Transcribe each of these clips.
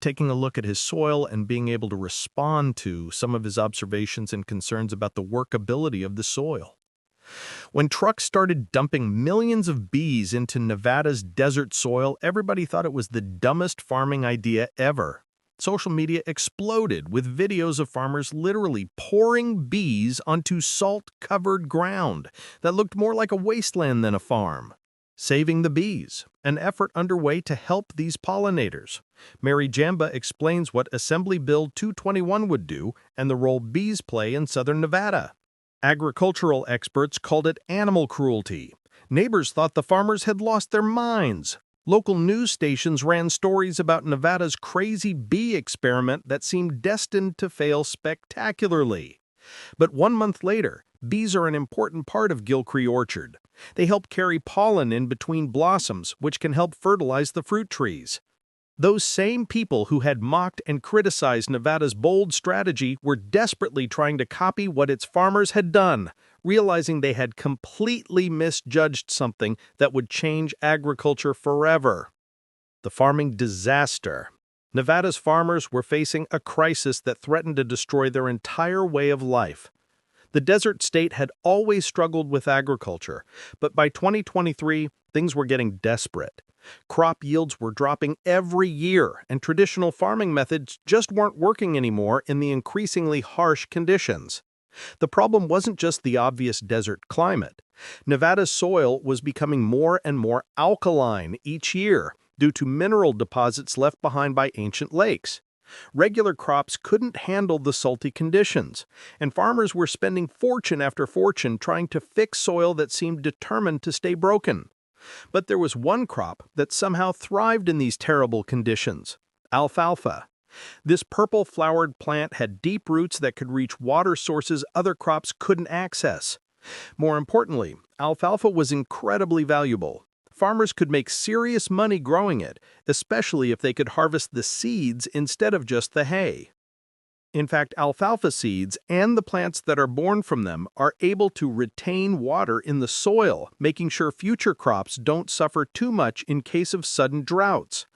taking a look at his soil and being able to respond to some of his observations and concerns about the workability of the soil. When trucks started dumping millions of bees into Nevada's desert soil, everybody thought it was the dumbest farming idea ever. Social media exploded with videos of farmers literally pouring bees onto salt-covered ground that looked more like a wasteland than a farm. Saving the bees, an effort underway to help these pollinators. Mary Jamba explains what Assembly Bill 221 would do and the role bees play in southern Nevada. Agricultural experts called it animal cruelty. Neighbors thought the farmers had lost their minds. Local news stations ran stories about Nevada's crazy bee experiment that seemed destined to fail spectacularly. But 1 month later, bees are an important part of Gilcree Orchard. They help carry pollen in between blossoms, which can help fertilize the fruit trees. Those same people who had mocked and criticized Nevada's bold strategy were desperately trying to copy what its farmers had done, realizing they had completely misjudged something that would change agriculture forever. The farming disaster. Nevada's farmers were facing a crisis that threatened to destroy their entire way of life. The desert state had always struggled with agriculture, but by 2023, things were getting desperate. Crop yields were dropping every year, and traditional farming methods just weren't working anymore in the increasingly harsh conditions. The problem wasn't just the obvious desert climate. Nevada's soil was becoming more and more alkaline each year due to mineral deposits left behind by ancient lakes. Regular crops couldn't handle the salty conditions, and farmers were spending fortune after fortune trying to fix soil that seemed determined to stay broken. But there was one crop that somehow thrived in these terrible conditions: alfalfa. This purple-flowered plant had deep roots that could reach water sources other crops couldn't access. More importantly, alfalfa was incredibly valuable. Farmers could make serious money growing it, especially if they could harvest the seeds instead of just the hay. In fact, alfalfa seeds and the plants that are born from them are able to retain water in the soil, making sure future crops don't suffer too much in case of sudden droughts.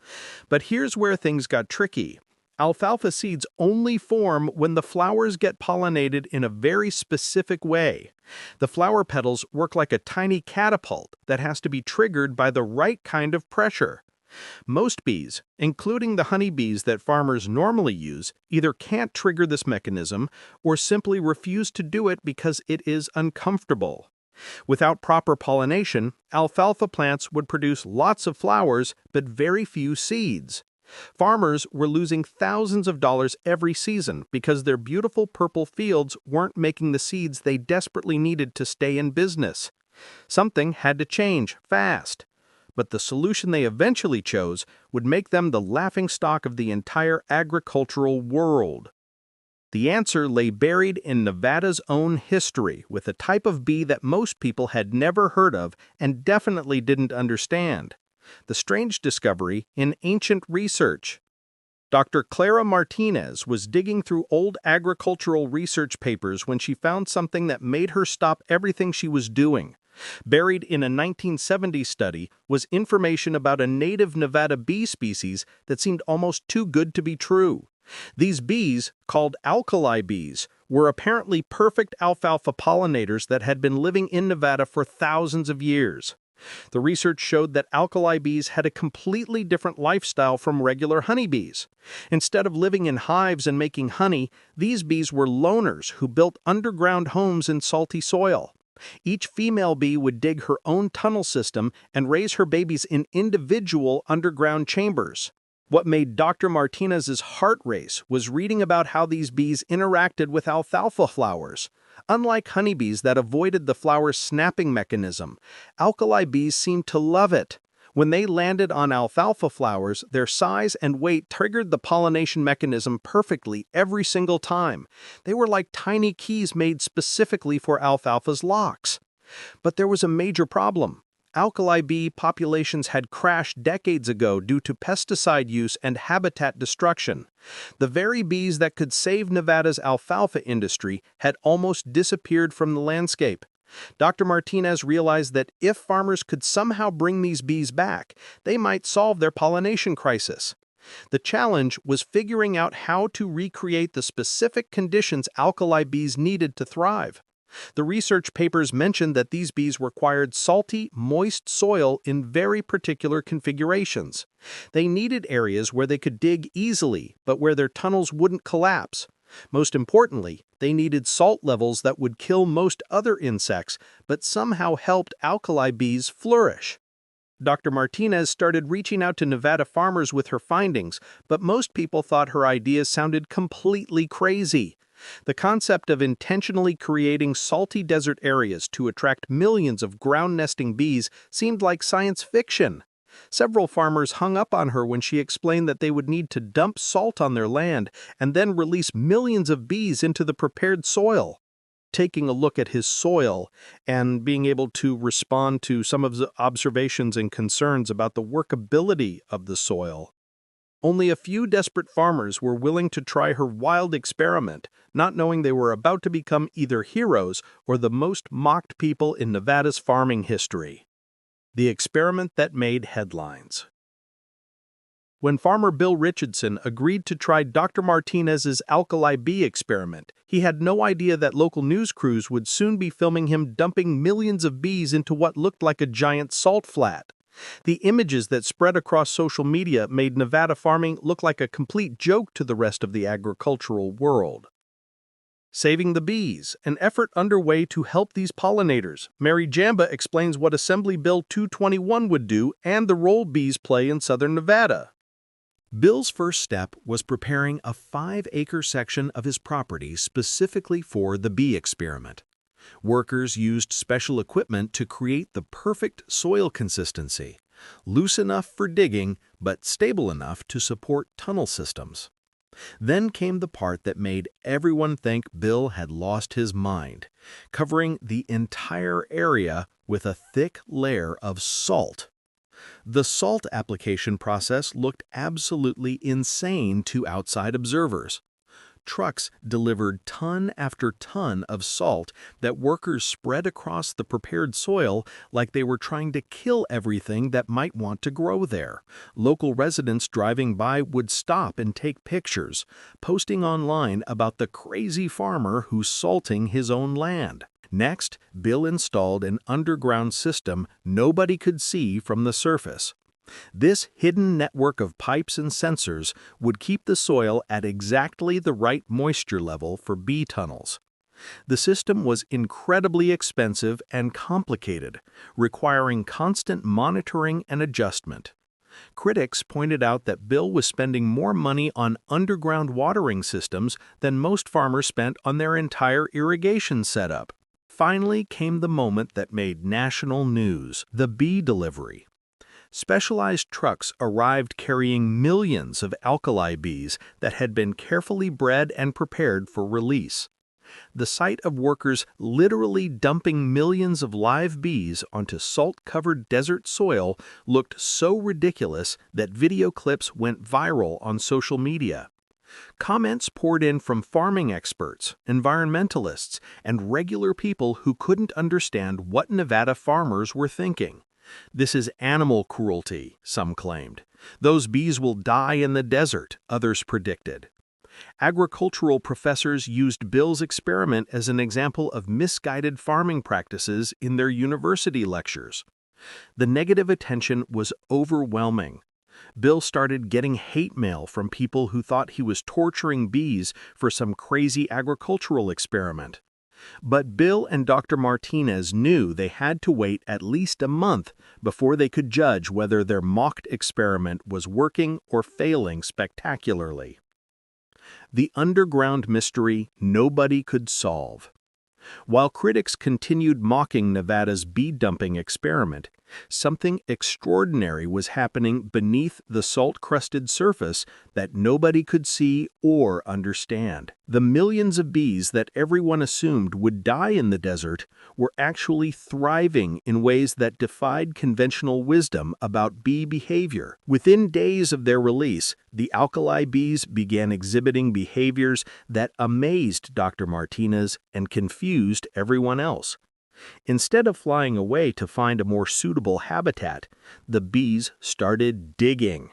But here's where things got tricky. Alfalfa seeds only form when the flowers get pollinated in a very specific way. The flower petals work like a tiny catapult that has to be triggered by the right kind of pressure. Most bees, including the honeybees that farmers normally use, either can't trigger this mechanism or simply refuse to do it because it is uncomfortable. Without proper pollination, alfalfa plants would produce lots of flowers but very few seeds. Farmers were losing thousands of dollars every season because their beautiful purple fields weren't making the seeds they desperately needed to stay in business. Something had to change fast. But the solution they eventually chose would make them the laughingstock of the entire agricultural world. The answer lay buried in Nevada's own history, with a type of bee that most people had never heard of and definitely didn't understand. The strange discovery in ancient research. Dr. Clara Martinez was digging through old agricultural research papers when she found something that made her stop everything she was doing. Buried in a 1970 study was information about a native Nevada bee species that seemed almost too good to be true. These bees, called alkali bees, were apparently perfect alfalfa pollinators that had been living in Nevada for thousands of years. The research showed that alkali bees had a completely different lifestyle from regular honeybees. Instead of living in hives and making honey, these bees were loners who built underground homes in salty soil. Each female bee would dig her own tunnel system and raise her babies in individual underground chambers. What made Dr. Martinez's heart race was reading about how these bees interacted with alfalfa flowers. Unlike honeybees that avoided the flower's snapping mechanism, alkali bees seemed to love it. When they landed on alfalfa flowers, their size and weight triggered the pollination mechanism perfectly every single time. They were like tiny keys made specifically for alfalfa's locks. But there was a major problem. Alkali bee populations had crashed decades ago due to pesticide use and habitat destruction. The very bees that could save Nevada's alfalfa industry had almost disappeared from the landscape. Dr. Martinez realized that if farmers could somehow bring these bees back, they might solve their pollination crisis. The challenge was figuring out how to recreate the specific conditions alkali bees needed to thrive. The research papers mentioned that these bees required salty, moist soil in very particular configurations. They needed areas where they could dig easily, but where their tunnels wouldn't collapse. Most importantly, they needed salt levels that would kill most other insects, but somehow helped alkali bees flourish. Dr. Martinez started reaching out to Nevada farmers with her findings, but most people thought her ideas sounded completely crazy. The concept of intentionally creating salty desert areas to attract millions of ground-nesting bees seemed like science fiction. Several farmers hung up on her when she explained that they would need to dump salt on their land and then release millions of bees into the prepared soil. Taking a look at his soil and being able to respond to some of the observations and concerns about the workability of the soil. Only a few desperate farmers were willing to try her wild experiment, not knowing they were about to become either heroes or the most mocked people in Nevada's farming history. The experiment that made headlines. When farmer Bill Richardson agreed to try Dr. Martinez's alkali bee experiment, he had no idea that local news crews would soon be filming him dumping millions of bees into what looked like a giant salt flat. The images that spread across social media made Nevada farming look like a complete joke to the rest of the agricultural world. Saving the bees, an effort underway to help these pollinators. Mary Jamba explains what Assembly Bill 221 would do and the role bees play in southern Nevada. Bill's first step was preparing a 5-acre section of his property specifically for the bee experiment. Workers used special equipment to create the perfect soil consistency, loose enough for digging but stable enough to support tunnel systems. Then came the part that made everyone think Bill had lost his mind, covering the entire area with a thick layer of salt. The salt application process looked absolutely insane to outside observers. Trucks delivered ton after ton of salt that workers spread across the prepared soil like they were trying to kill everything that might want to grow there. Local residents driving by would stop and take pictures, posting online about the crazy farmer who's salting his own land. Next, Bill installed an underground system nobody could see from the surface. This hidden network of pipes and sensors would keep the soil at exactly the right moisture level for bee tunnels. The system was incredibly expensive and complicated, requiring constant monitoring and adjustment. Critics pointed out that Bill was spending more money on underground watering systems than most farmers spent on their entire irrigation setup. Finally came the moment that made national news: the bee delivery. Specialized trucks arrived carrying millions of alkali bees that had been carefully bred and prepared for release. The sight of workers literally dumping millions of live bees onto salt-covered desert soil looked so ridiculous that video clips went viral on social media. Comments poured in from farming experts, environmentalists, and regular people who couldn't understand what Nevada farmers were thinking. This is animal cruelty, some claimed. Those bees will die in the desert, others predicted. Agricultural professors used Bill's experiment as an example of misguided farming practices in their university lectures. The negative attention was overwhelming. Bill started getting hate mail from people who thought he was torturing bees for some crazy agricultural experiment. But Bill and Dr. Martinez knew they had to wait at least a month before they could judge whether their mocked experiment was working or failing spectacularly. The underground mystery nobody could solve. While critics continued mocking Nevada's bee-dumping experiment, something extraordinary was happening beneath the salt-crusted surface that nobody could see or understand. The millions of bees that everyone assumed would die in the desert were actually thriving in ways that defied conventional wisdom about bee behavior. Within days of their release, the alkali bees began exhibiting behaviors that amazed Dr. Martinez and confused everyone else. Instead of flying away to find a more suitable habitat, the bees started digging.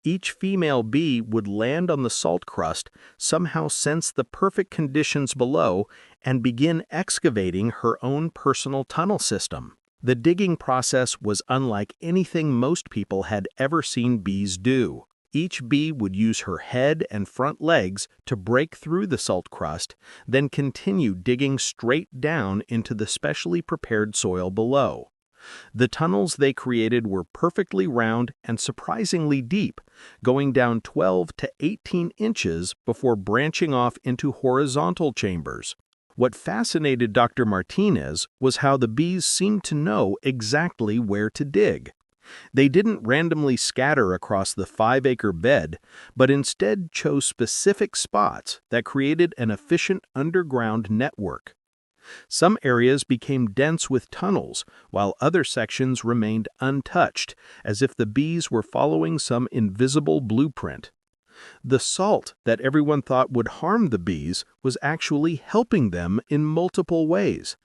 Each female bee would land on the salt crust, somehow sense the perfect conditions below, and begin excavating her own personal tunnel system. The digging process was unlike anything most people had ever seen bees do. Each bee would use her head and front legs to break through the salt crust, then continue digging straight down into the specially prepared soil below. The tunnels they created were perfectly round and surprisingly deep, going down 12 to 18 inches before branching off into horizontal chambers. What fascinated Dr. Martinez was how the bees seemed to know exactly where to dig. They didn't randomly scatter across the 5-acre bed, but instead chose specific spots that created an efficient underground network. Some areas became dense with tunnels, while other sections remained untouched, as if the bees were following some invisible blueprint. The salt that everyone thought would harm the bees was actually helping them in multiple ways.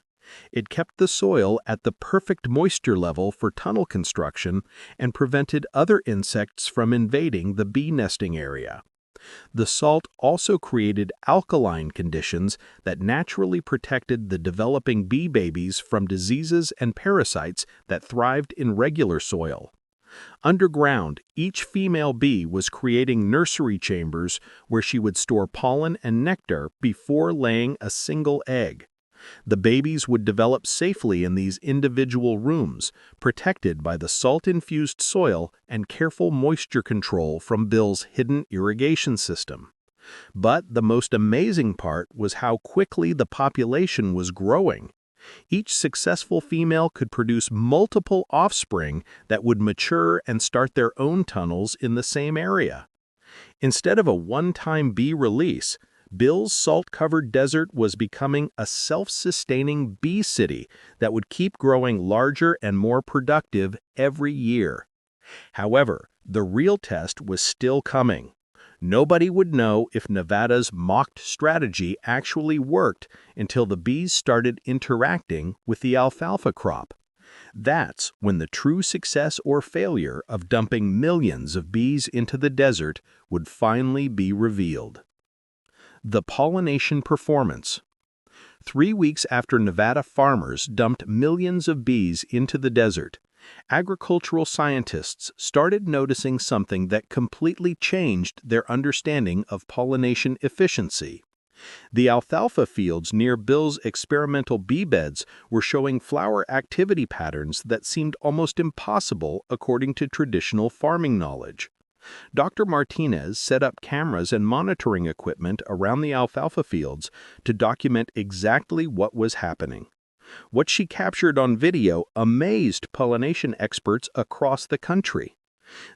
It kept the soil at the perfect moisture level for tunnel construction and prevented other insects from invading the bee nesting area. The salt also created alkaline conditions that naturally protected the developing bee babies from diseases and parasites that thrived in regular soil. Underground, each female bee was creating nursery chambers where she would store pollen and nectar before laying a single egg. The babies would develop safely in these individual rooms, protected by the salt-infused soil and careful moisture control from Bill's hidden irrigation system. But the most amazing part was how quickly the population was growing. Each successful female could produce multiple offspring that would mature and start their own tunnels in the same area. Instead of a one-time bee release, Bill's salt-covered desert was becoming a self-sustaining bee city that would keep growing larger and more productive every year. However, the real test was still coming. Nobody would know if Nevada's mocked strategy actually worked until the bees started interacting with the alfalfa crop. That's when the true success or failure of dumping millions of bees into the desert would finally be revealed. The pollination performance. 3 weeks after Nevada farmers dumped millions of bees into the desert, agricultural scientists started noticing something that completely changed their understanding of pollination efficiency. The alfalfa fields near Bill's experimental bee beds were showing flower activity patterns that seemed almost impossible according to traditional farming knowledge. Dr. Martinez set up cameras and monitoring equipment around the alfalfa fields to document exactly what was happening. What she captured on video amazed pollination experts across the country.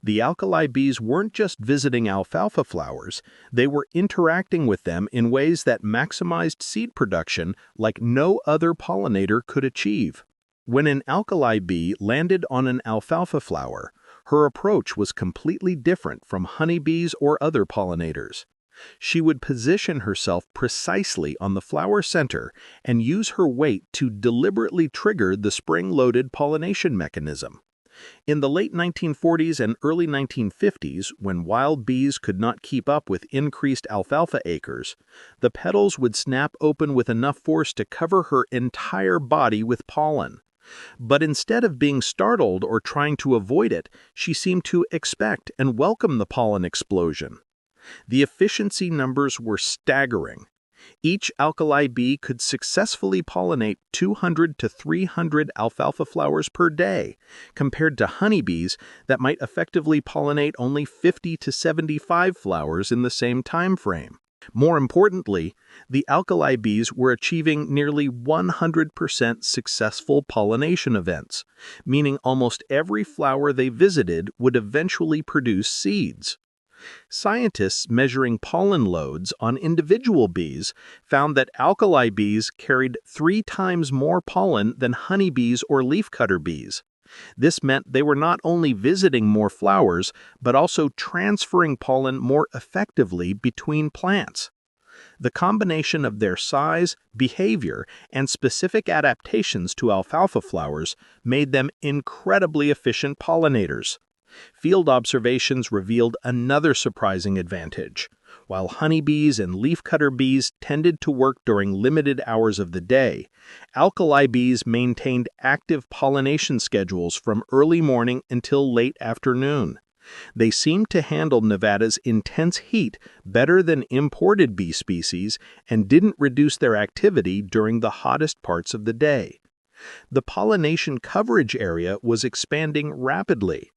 The alkali bees weren't just visiting alfalfa flowers, they were interacting with them in ways that maximized seed production like no other pollinator could achieve. When an alkali bee landed on an alfalfa flower, her approach was completely different from honeybees or other pollinators. She would position herself precisely on the flower center and use her weight to deliberately trigger the spring-loaded pollination mechanism. In the late 1940s and early 1950s, when wild bees could not keep up with increased alfalfa acres, the petals would snap open with enough force to cover her entire body with pollen. But instead of being startled or trying to avoid it, she seemed to expect and welcome the pollen explosion. The efficiency numbers were staggering. Each alkali bee could successfully pollinate 200 to 300 alfalfa flowers per day, compared to honeybees that might effectively pollinate only 50 to 75 flowers in the same time frame. More importantly, the alkali bees were achieving nearly 100% successful pollination events, meaning almost every flower they visited would eventually produce seeds. Scientists measuring pollen loads on individual bees found that alkali bees carried 3 times more pollen than honeybees or leafcutter bees. This meant they were not only visiting more flowers, but also transferring pollen more effectively between plants. The combination of their size, behavior, and specific adaptations to alfalfa flowers made them incredibly efficient pollinators. Field observations revealed another surprising advantage. While honeybees and leafcutter bees tended to work during limited hours of the day, alkali bees maintained active pollination schedules from early morning until late afternoon. They seemed to handle Nevada's intense heat better than imported bee species and didn't reduce their activity during the hottest parts of the day. The pollination coverage area was expanding rapidly.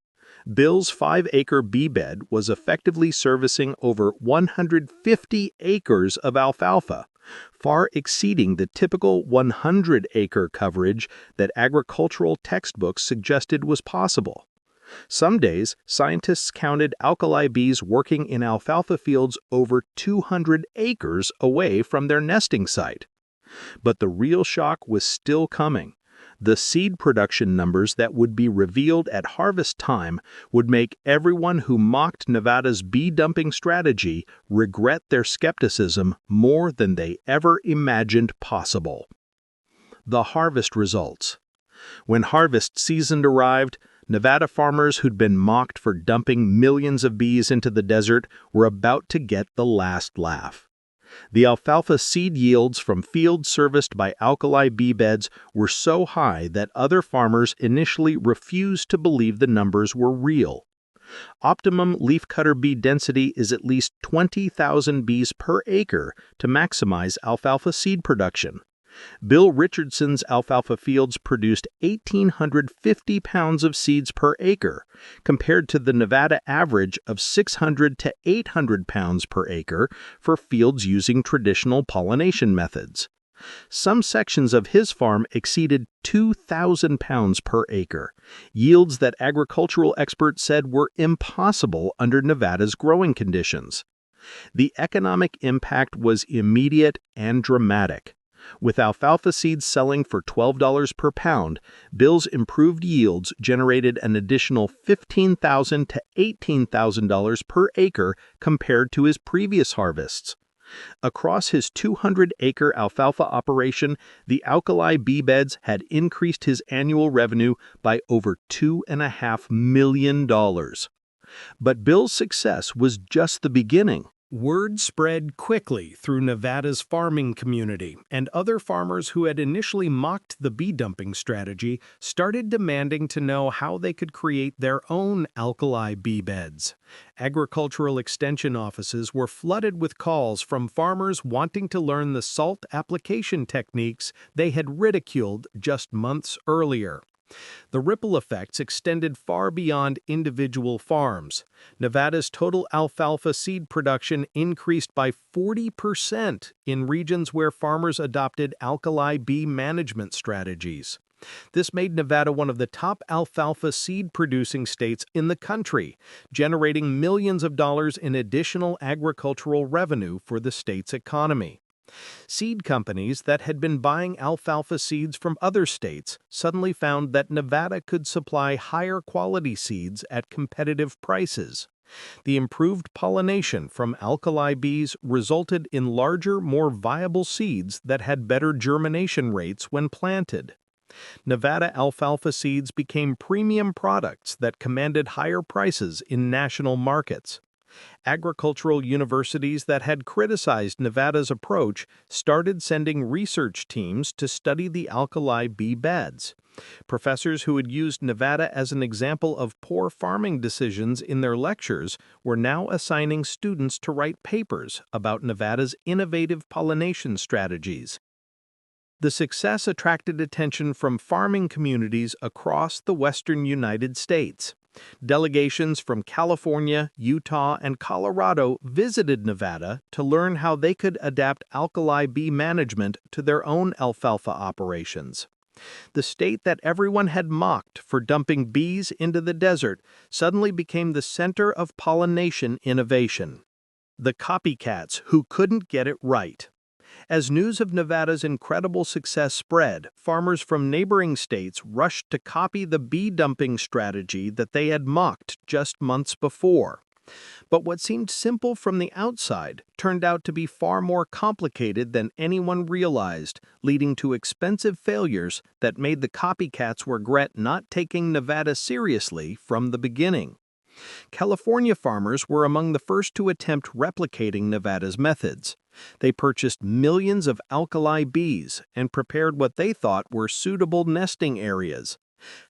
Bill's 5-acre bee bed was effectively servicing over 150 acres of alfalfa, far exceeding the typical 100-acre coverage that agricultural textbooks suggested was possible. Some days, scientists counted alkali bees working in alfalfa fields over 200 acres away from their nesting site. But the real shock was still coming. The seed production numbers that would be revealed at harvest time would make everyone who mocked Nevada's bee dumping strategy regret their skepticism more than they ever imagined possible. The harvest results. When harvest season arrived, Nevada farmers who'd been mocked for dumping millions of bees into the desert were about to get the last laugh. The alfalfa seed yields from fields serviced by alkali bee beds were so high that other farmers initially refused to believe the numbers were real. Optimum leafcutter bee density is at least 20,000 bees per acre to maximize alfalfa seed production. Bill Richardson's alfalfa fields produced 1,850 pounds of seeds per acre, compared to the Nevada average of 600 to 800 pounds per acre for fields using traditional pollination methods. Some sections of his farm exceeded 2,000 pounds per acre, yields that agricultural experts said were impossible under Nevada's growing conditions. The economic impact was immediate and dramatic. With alfalfa seeds selling for $12 per pound, Bill's improved yields generated an additional $15,000 to $18,000 per acre compared to his previous harvests. Across his 200-acre alfalfa operation, the alkali bee beds had increased his annual revenue by over $2.5 million. But Bill's success was just the beginning. Word spread quickly through Nevada's farming community, and other farmers who had initially mocked the bee dumping strategy started demanding to know how they could create their own alkali bee beds. Agricultural extension offices were flooded with calls from farmers wanting to learn the salt application techniques they had ridiculed just months earlier. The ripple effects extended far beyond individual farms. Nevada's total alfalfa seed production increased by 40% in regions where farmers adopted alkali bee management strategies. This made Nevada one of the top alfalfa seed-producing states in the country, generating millions of dollars in additional agricultural revenue for the state's economy. Seed companies that had been buying alfalfa seeds from other states suddenly found that Nevada could supply higher quality seeds at competitive prices. The improved pollination from alkali bees resulted in larger, more viable seeds that had better germination rates when planted. Nevada alfalfa seeds became premium products that commanded higher prices in national markets. Agricultural universities that had criticized Nevada's approach started sending research teams to study the alkali bee beds. Professors who had used Nevada as an example of poor farming decisions in their lectures were now assigning students to write papers about Nevada's innovative pollination strategies. The success attracted attention from farming communities across the western United States. Delegations from California, Utah, and Colorado visited Nevada to learn how they could adapt alkali bee management to their own alfalfa operations. The state that everyone had mocked for dumping bees into the desert suddenly became the center of pollination innovation. The copycats who couldn't get it right. As news of Nevada's incredible success spread, farmers from neighboring states rushed to copy the bee dumping strategy that they had mocked just months before. But what seemed simple from the outside turned out to be far more complicated than anyone realized, leading to expensive failures that made the copycats regret not taking Nevada seriously from the beginning. California farmers were among the first to attempt replicating Nevada's methods. They purchased millions of alkali bees and prepared what they thought were suitable nesting areas.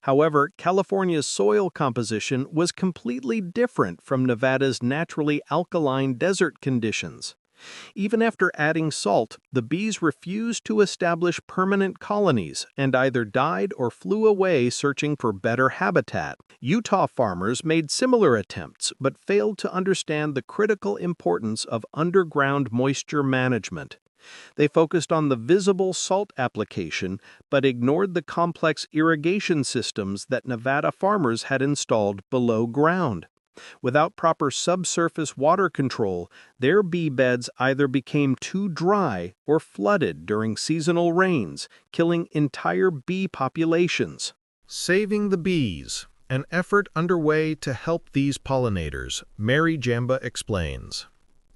However, California's soil composition was completely different from Nevada's naturally alkaline desert conditions. Even after adding salt, the bees refused to establish permanent colonies and either died or flew away searching for better habitat. Utah farmers made similar attempts but failed to understand the critical importance of underground moisture management. They focused on the visible salt application but ignored the complex irrigation systems that Nevada farmers had installed below ground. Without proper subsurface water control, their bee beds either became too dry or flooded during seasonal rains, killing entire bee populations. Saving the bees, an effort underway to help these pollinators, Mary Jamba explains.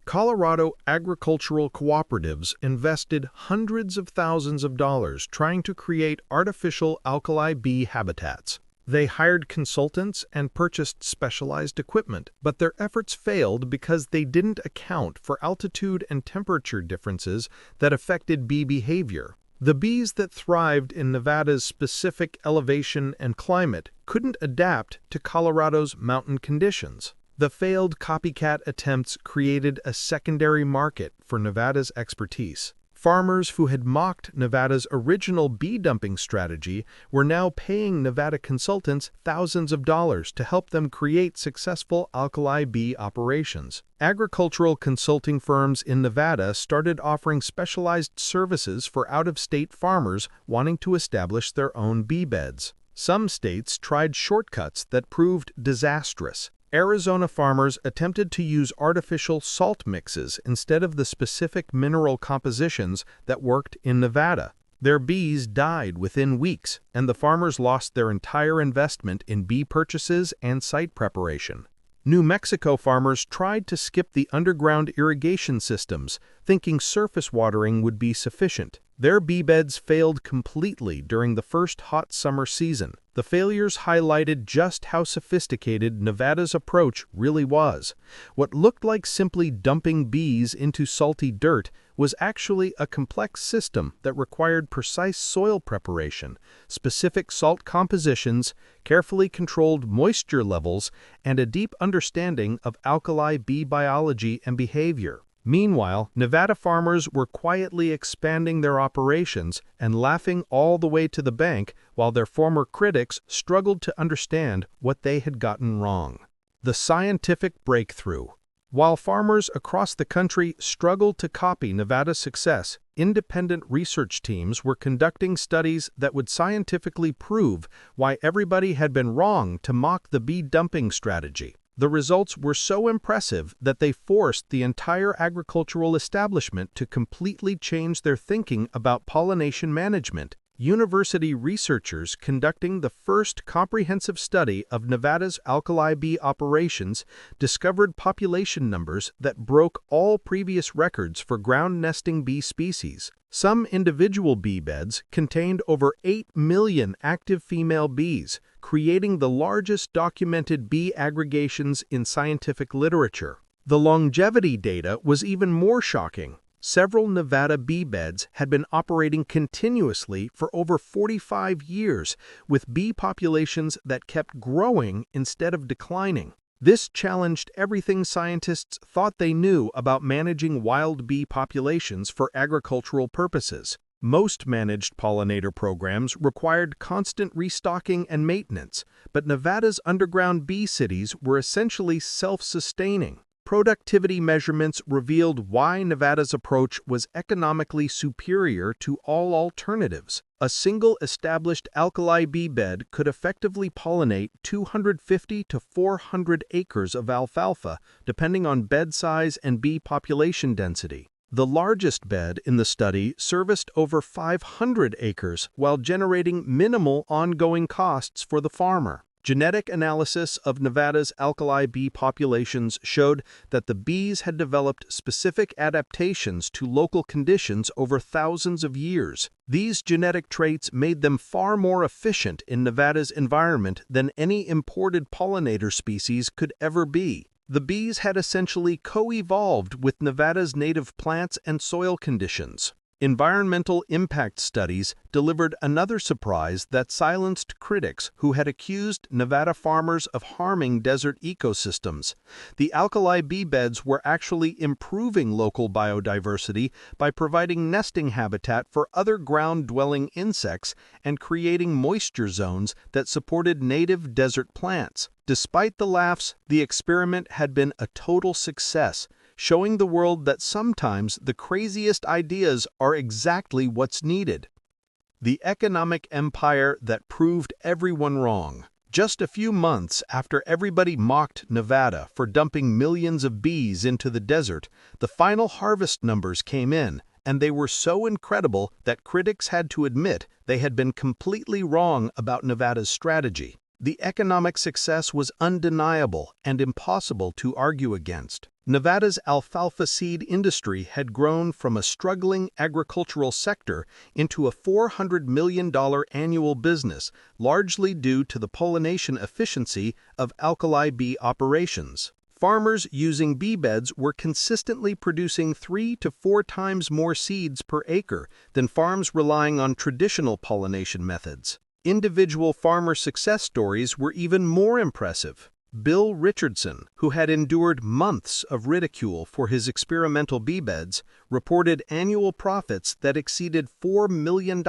Colorado agricultural cooperatives invested hundreds of thousands of dollars trying to create artificial alkali bee habitats. They hired consultants and purchased specialized equipment, but their efforts failed because they didn't account for altitude and temperature differences that affected bee behavior. The bees that thrived in Nevada's specific elevation and climate couldn't adapt to Colorado's mountain conditions. The failed copycat attempts created a secondary market for Nevada's expertise. Farmers who had mocked Nevada's original bee dumping strategy were now paying Nevada consultants thousands of dollars to help them create successful alkali bee operations. Agricultural consulting firms in Nevada started offering specialized services for out-of-state farmers wanting to establish their own bee beds. Some states tried shortcuts that proved disastrous. Arizona farmers attempted to use artificial salt mixes instead of the specific mineral compositions that worked in Nevada. Their bees died within weeks, and the farmers lost their entire investment in bee purchases and site preparation. New Mexico farmers tried to skip the underground irrigation systems, thinking surface watering would be sufficient. Their bee beds failed completely during the first hot summer season. The failures highlighted just how sophisticated Nevada's approach really was. What looked like simply dumping bees into salty dirt was actually a complex system that required precise soil preparation, specific salt compositions, carefully controlled moisture levels, and a deep understanding of alkali bee biology and behavior. Meanwhile, Nevada farmers were quietly expanding their operations and laughing all the way to the bank while their former critics struggled to understand what they had gotten wrong. The scientific breakthrough. While farmers across the country struggled to copy Nevada's success, independent research teams were conducting studies that would scientifically prove why everybody had been wrong to mock the bee dumping strategy. The results were so impressive that they forced the entire agricultural establishment to completely change their thinking about pollination management. University researchers conducting the first comprehensive study of Nevada's alkali bee operations discovered population numbers that broke all previous records for ground nesting bee species. Some individual bee beds contained over 8 million active female bees, creating the largest documented bee aggregations in scientific literature. The longevity data was even more shocking. Several Nevada bee beds had been operating continuously for over 45 years, with bee populations that kept growing instead of declining. This challenged everything scientists thought they knew about managing wild bee populations for agricultural purposes. Most managed pollinator programs required constant restocking and maintenance, but Nevada's underground bee cities were essentially self-sustaining. Productivity measurements revealed why Nevada's approach was economically superior to all alternatives. A single established alkali bee bed could effectively pollinate 250 to 400 acres of alfalfa, depending on bed size and bee population density. The largest bed in the study serviced over 500 acres while generating minimal ongoing costs for the farmer. Genetic analysis of Nevada's alkali bee populations showed that the bees had developed specific adaptations to local conditions over thousands of years. These genetic traits made them far more efficient in Nevada's environment than any imported pollinator species could ever be. The bees had essentially co-evolved with Nevada's native plants and soil conditions. Environmental impact studies delivered another surprise that silenced critics who had accused Nevada farmers of harming desert ecosystems. The alkali bee beds were actually improving local biodiversity by providing nesting habitat for other ground-dwelling insects and creating moisture zones that supported native desert plants. Despite the laughs, the experiment had been a total success, showing the world that sometimes the craziest ideas are exactly what's needed. The economic empire that proved everyone wrong. Just a few months after everybody mocked Nevada for dumping millions of bees into the desert, the final harvest numbers came in, and they were so incredible that critics had to admit they had been completely wrong about Nevada's strategy. The economic success was undeniable and impossible to argue against. Nevada's alfalfa seed industry had grown from a struggling agricultural sector into a $400 million annual business, largely due to the pollination efficiency of alkali bee operations. Farmers using bee beds were consistently producing 3 to 4 times more seeds per acre than farms relying on traditional pollination methods. Individual farmer success stories were even more impressive. Bill Richardson, who had endured months of ridicule for his experimental bee beds, reported annual profits that exceeded $4 million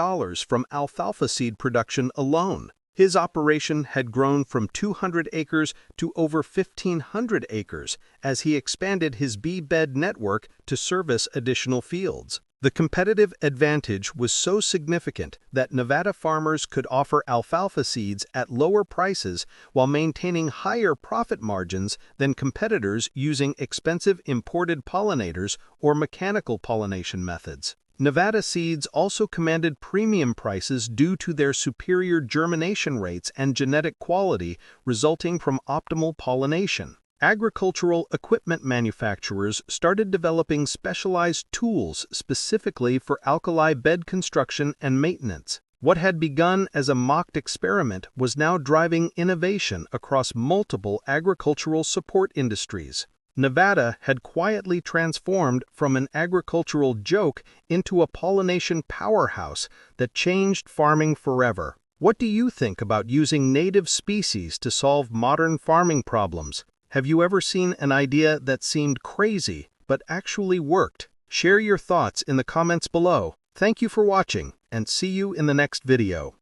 from alfalfa seed production alone. His operation had grown from 200 acres to over 1,500 acres as he expanded his bee bed network to service additional fields. The competitive advantage was so significant that Nevada farmers could offer alfalfa seeds at lower prices while maintaining higher profit margins than competitors using expensive imported pollinators or mechanical pollination methods. Nevada seeds also commanded premium prices due to their superior germination rates and genetic quality resulting from optimal pollination. Agricultural equipment manufacturers started developing specialized tools specifically for alkali bed construction and maintenance. What had begun as a mocked experiment was now driving innovation across multiple agricultural support industries. Nevada had quietly transformed from an agricultural joke into a pollination powerhouse that changed farming forever. What do you think about using native species to solve modern farming problems? Have you ever seen an idea that seemed crazy but actually worked? Share your thoughts in the comments below. Thank you for watching, and see you in the next video.